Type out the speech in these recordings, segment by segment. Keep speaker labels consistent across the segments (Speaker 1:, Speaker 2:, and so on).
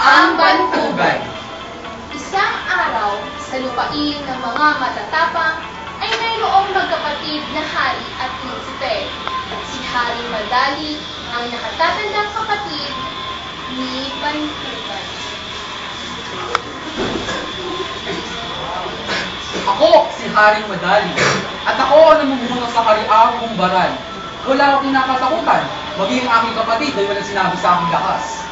Speaker 1: Ang Bantugan. Isang araw, sa lupain ng mga matatapang, ay mayroong magkapatid na hari at prinsipe. Si Haring Madali ang nakatatandang kapatid ni Bantugan.
Speaker 2: Ako si Haring Madali, at ako ang namumuno sa Hariang Bumbaran. Wala akong kinakatakutan, maging aking kapatid dahil walang sinabi sa aking lakas.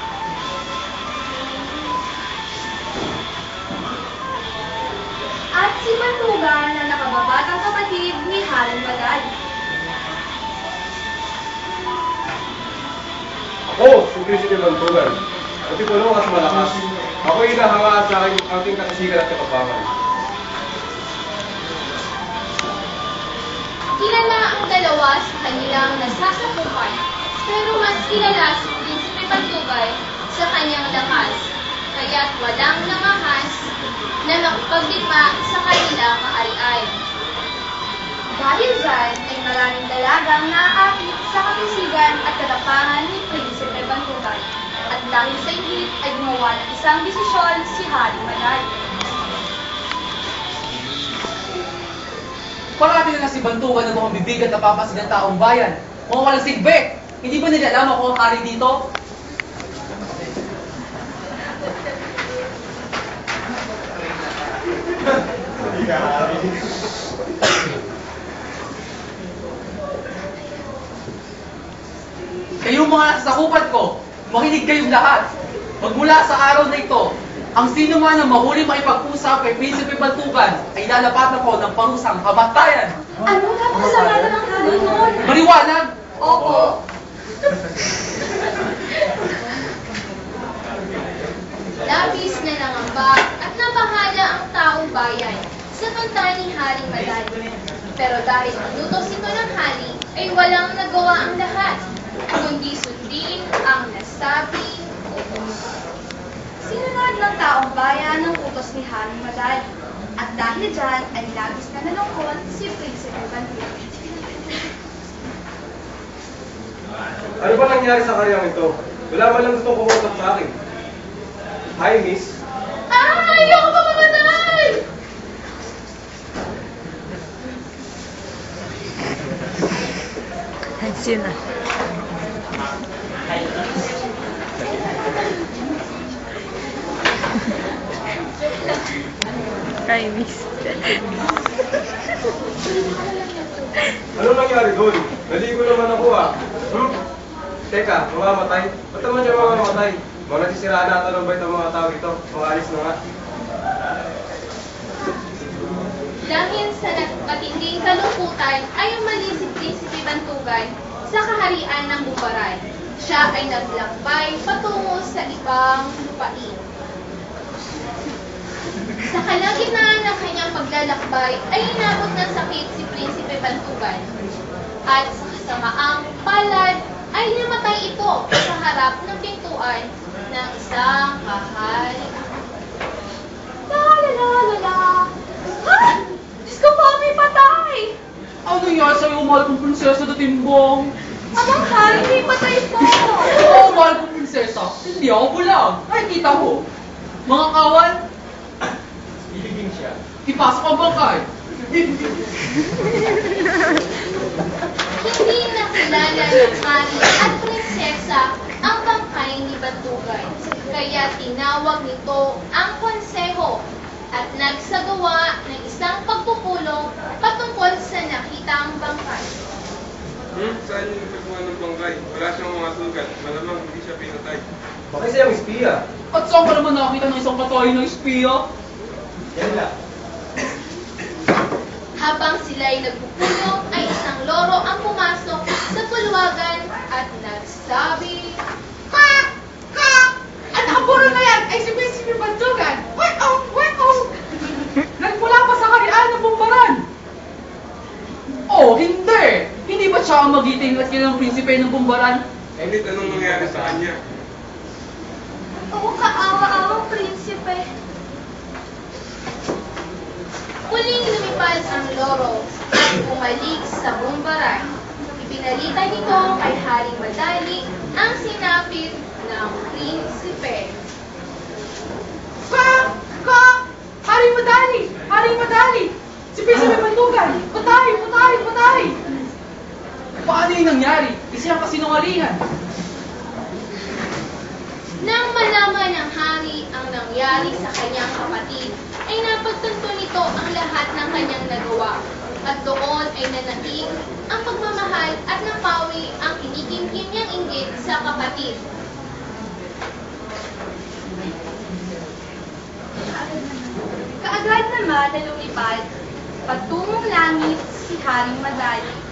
Speaker 1: At si Bantugan na nakababatang kapatid ni Haring Madali.
Speaker 3: Ako, si Prinsipe Bantugan. Matipulong at malakas. Ako'y inahanga sa aking katasigan at katapangan.
Speaker 1: Kilala ang dalawa sa kanilang nasasakupan, pero mas kilala si Prinsipe Bantugan sa kanyang lakas, kaya't walang nangahas na makipagdigma sa kanilang kaarian. Dahil dyan ay maraming dalagang naaakit sa katisigan at katapangan ni Prinsipe Bantugan, at dahil sa inggit ay gumawa ng isang desisyon si Haring Madali.
Speaker 2: Parati na lang si Bantugan na mga bibig at napapansin ng taong bayan. Mga walang silbi! Hindi ba nila alam ako ang hari dito? Kayong mga nasasakupan ko, makinig kayong lahat. Magmula sa araw na ito, ang sino man ang mahuli makipag-usap kay Prinsipe Bantugan ay lalapatan ko ng parusang kamatayan.
Speaker 1: Anong kapasalanan ng hari noon?
Speaker 2: Maliwanag!
Speaker 1: Opo. Labis na nangamba at nabahala ang taong bayan sa kanta ni Haring Madali. Pero dahil inutos ito ng hari, ay walang nagawa ang lahat, kundi sundin ang nasabing utos. Sinunod ng taong bayan ang utos ni Haring Madali, at dahil dyan ay labis na nalungkot si Prinsipe Bantugan.
Speaker 3: Ano ba nangyari sa karyang ito? Wala man lang gustong kumusap sa akin. Hi, miss.
Speaker 1: Ayoko pa mamatay!
Speaker 4: Sino? Kay miss.
Speaker 3: Ano nangyari doon? Naligo naman ako Teka, mamamatay? Ba't naman siya mamamatay? Mga nasisiraan na ata ng bait ang mga tao ito. Mga alis na nga.
Speaker 1: Dahil sa matinding kalungkutan ay umalis si Prinsipe Bantugan sa kaharian ng Bumbaran. Siya ay naglakbay patungo sa ibang lupain. Sa kalagitnaan ng kanyang paglalakbay ay inabot ng sakit si Prinsipe Bantugan. At sa kasamaang palad ay namatay ito sa harap ng pintuan ng isang kaharian. La! Ha? Diyos ko po, may patay!
Speaker 2: Ano yan sa'yo, mahal kong prinsesa na timbong?
Speaker 1: Amang hari, may patay po!
Speaker 2: Oo, mahal kong prinsesa. Hindi ako bulag. Ay, kita ko. Mga kawan,
Speaker 3: Iliging siya.
Speaker 2: ipasok ang bangkay.
Speaker 1: Hindi nakilala ng hari at prinsesa ang bangkay ni Bantugan, kaya tinawag nito ang konseho at nagsagawa ng isang pagpupulong patungkol sa nakitang bangkay.
Speaker 3: Saan yung pagkuha ng bangkay? Wala siyang mga sugat. Malamang hindi siya pinatay. Bakit siyang espiya?
Speaker 2: At saan ka naman nakita ng isang patay na espiya?
Speaker 3: Yan lang.
Speaker 1: Habang sila'y nagpupulong ay isang loro ang pumasok sa pulwagan at nagsabi, "Ha! Ha! At ang puro na yan ay si Prinsipe Bantugan! Nagmula pa sa kaharian ng Bumbaran!
Speaker 2: magiting at kilalang prinsipe ng Bumbaran?
Speaker 3: Ngunit anong nangyari sa kanya?
Speaker 1: Oo, kaawa-awang prinsipe. Muling lumipad ang loro at bumalik sa Bumbaran. Ipinalita nito kay Haring Madali ang sinapit ng prinsipe.
Speaker 2: Haring Madali! Haring Madali! Si Prinsipe Bantugan! Patay! Patay! Patay! Paano yung nangyari? Isa ang kasinungalingan.
Speaker 1: Nang malaman ng hari ang nangyari sa kanyang kapatid, ay napagtanto nito ang lahat ng kanyang nagawa. At doon ay nanaig ang pagmamahal at napawi ang kinikimkim niyang inggit sa kapatid. Kaagad naman na lumipad, patungong langit si Haring Madali.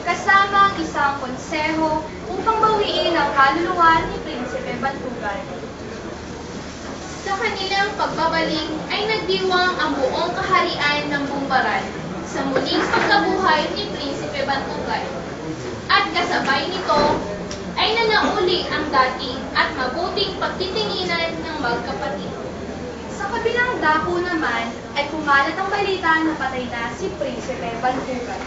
Speaker 1: Kasama ang isang konseho upang bawiin ang kaluluwa ni Prinsipe Bantugan. Sa kanilang pagbabalik ay nagdiwang ang buong kaharian ng Bumbaran sa muling pagkabuhay ni Prinsipe Bantugan. At kasabay nito ay nanauli ang dating at mabuting pagtitinginan ng magkapatid. Sa kabilang dako naman ay kumalat ang balita na patay na si Prinsipe Bantugan.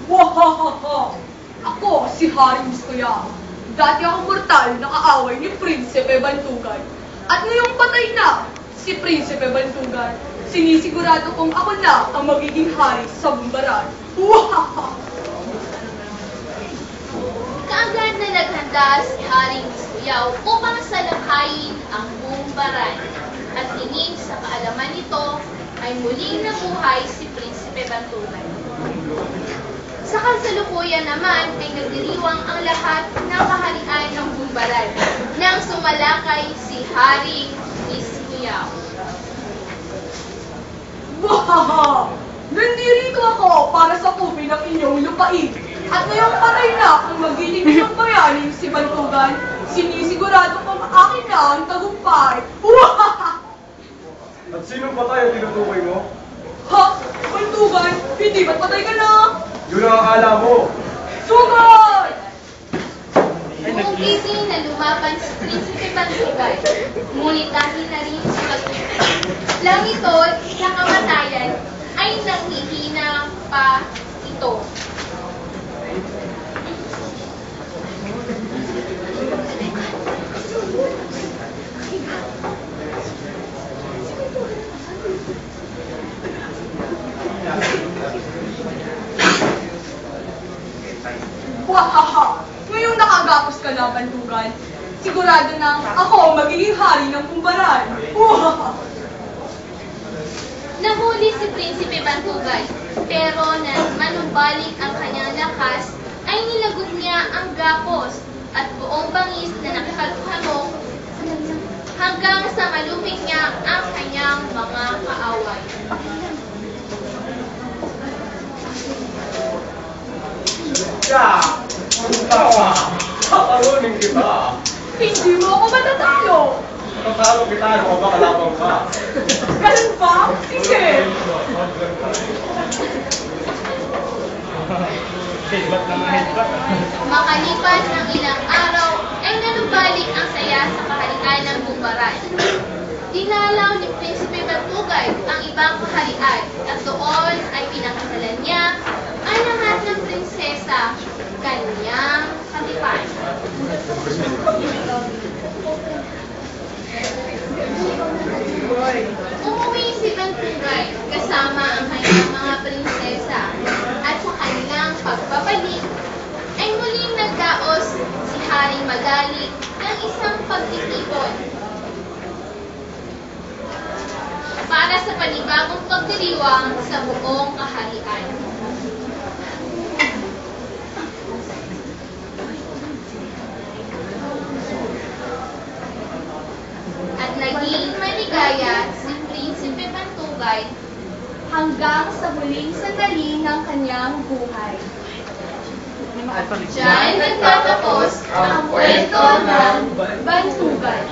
Speaker 4: Wahahaha! Ako si Haring Miskoya. Dati ako mortal na kaaway ni Prinsipe Bantugan. At ngayong patay na si Prinsipe Bantugan, sinisigurado kong ako na ang magiging hari sa Bumbaran. Wahaha!
Speaker 1: Kaagad na naghanda si Haring Miskoyaw upang salakayin ang Bumbaran. At tingin sa kaalaman nito ay muling nabuhay si Prinsipe Bantugan. Sa kasalukuyan naman ay nagdiriwang ang lahat ng kaharian ng Bumbaran nang sumalakay si Haring Miskoyaw.
Speaker 4: Wahaha! Nandirito ako para sa kupin ng inyong lupain. At ngayong patay na ang magiling ng bayaning si Bantugan, sinisigurado kong akin na ang tagumpay. Wahaha!
Speaker 3: At sinong patay ang tinutukoy mo?
Speaker 4: Ha? Bantugan, hindi ba't patay ka na?
Speaker 3: Yun ang akala mo.
Speaker 4: Sugod!
Speaker 1: Buong gising na lumaban si Prinsipe Bantugan, ngunit dahil na rin sa lang ito sa kamatayan ay nanghihina pa ito.
Speaker 4: Wahaha! Ngayong nakagapos ka na, Bantugan, sigurado na ako ang magiging hari ng Bumbaran. Wahaha!
Speaker 1: Nahuli si Prinsipe Bantugan, pero nang manumbalik ang kanyang lakas, ay nilagot niya ang gapos at buong bangis na nakipaghamok hanggang sa malupit niya ang kanyang mga kaaway.
Speaker 3: Ya! Tawa! Tatalunin kita!
Speaker 4: Hindi mo ako matatalo!
Speaker 3: Tatalo kita, ano ka ba kalabang ka?
Speaker 4: Ganun ba? Sige!
Speaker 1: Makalipas ng ilang araw, ay nanumbalik ang saya sa kaharian ng Bumbaran. Dinalaw ni Prinsipe Bantugan ang ibang kaharian at doon ay pinakasalan niya ang lahat ng prinsesa kanyang katipan. Umuwi si Bantugan kasama ang kanyang mga prinsesa at sa kanilang pagbabalik ay muling nagdaos si Haring Madali ng isang pagtitipon para sa panibagong pagdiriwang sa buong kaharian. At naging maligaya si Prinsipe Bantugan hanggang sa huling sandali ng kanyang buhay. Diyan nagtatapos ang kwento ng Bantugan.